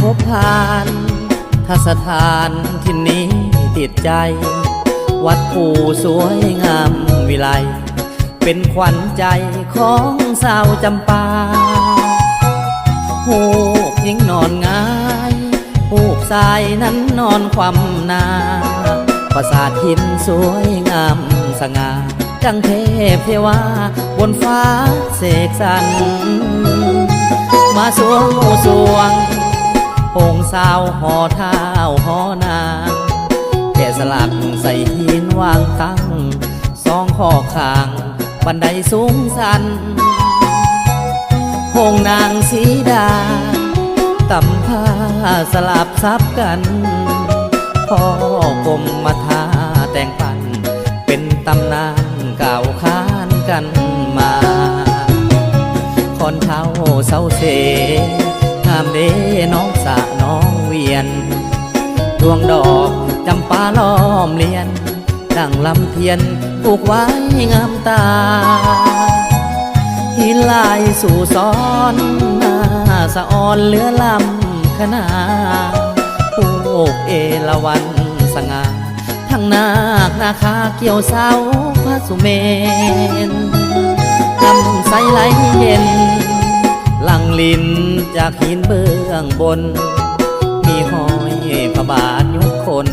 พบผ่านทัศถานที่นี้ติดใจวัดภูสวยงามวิไลเป็นขวัญใจของสาวจำปาหูกหญิงนอนง่ายหูกชายนั้นนอนคว่ำหน้าปราสาทหินสวยงามสง่าจังเทพเทวาบนฟ้าเสกสรรมาสวงสวงโป่งสาวห่อเท้าห่อนางแกะสลักใส่หินวางตั้งสองข้อข้างบันไดสูงสันโป่งนางสีดาตำผ้าสลับซับกันพ่อกรมมาทาแต่งปันเป็นตำนานเก่าค้านกันมาคนเท่าเศร้าเสงามเดน้องสะน้องเวียนดวงดอกจำปาล้อมเลียนดังลำเทียนปลูกไว้งามตาหินลายสู่ซ้อนหน้าสะออนเหลือลำขนาปลูกเอราวัณสง่าทั้งนาคนาคาเกี่ยวเสาพระสุเมนทำใสไหลเย็นหลังลินจากหินเบื้องบนมีห้อยพระบาทยุคน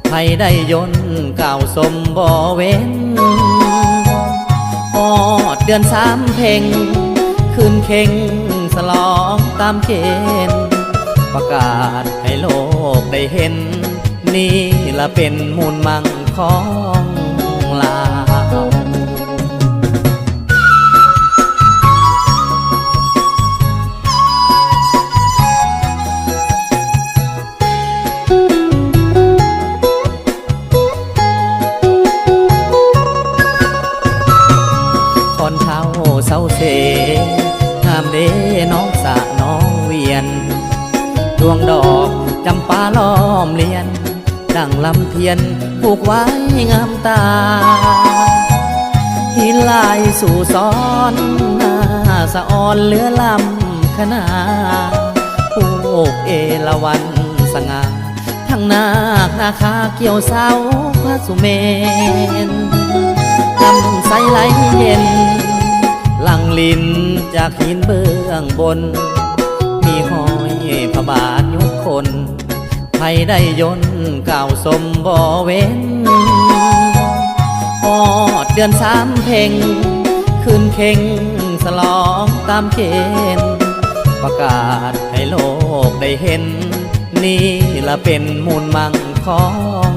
ไผได้ยนเก่าสมบ่เว้นฮอดเดือนสามเพ็งคืนเข่งสลองตามเกณฑ์ประกาศให้โลกได้เห็นนี่ละเป็นมูลมั่งของลาวคนเท่าเศร้าเสงามเดน้องสะน้องเวียนดวงดอกจำปาล้อมเลียนดังลำเทียนปลูกไว้งามตาหินลายสู่ซ้อนหน้าสะออนเหลือลำขนาปลูกเอราวัณสง่าทั้งนาคนาคาเกี่ยวเสาพระสุเมนทำใสไหลเย็นหลังลินจากหินเบื้องบนมีห้อยพระบาทยุคนไผได้ยนเก่าสมบ่เว้นฮอดเดือนสามเพ็งคืนเข่งสลองตามเกณฑ์ประกาศให้โลกได้เห็นนี่ละเป็นมูลมั่งของ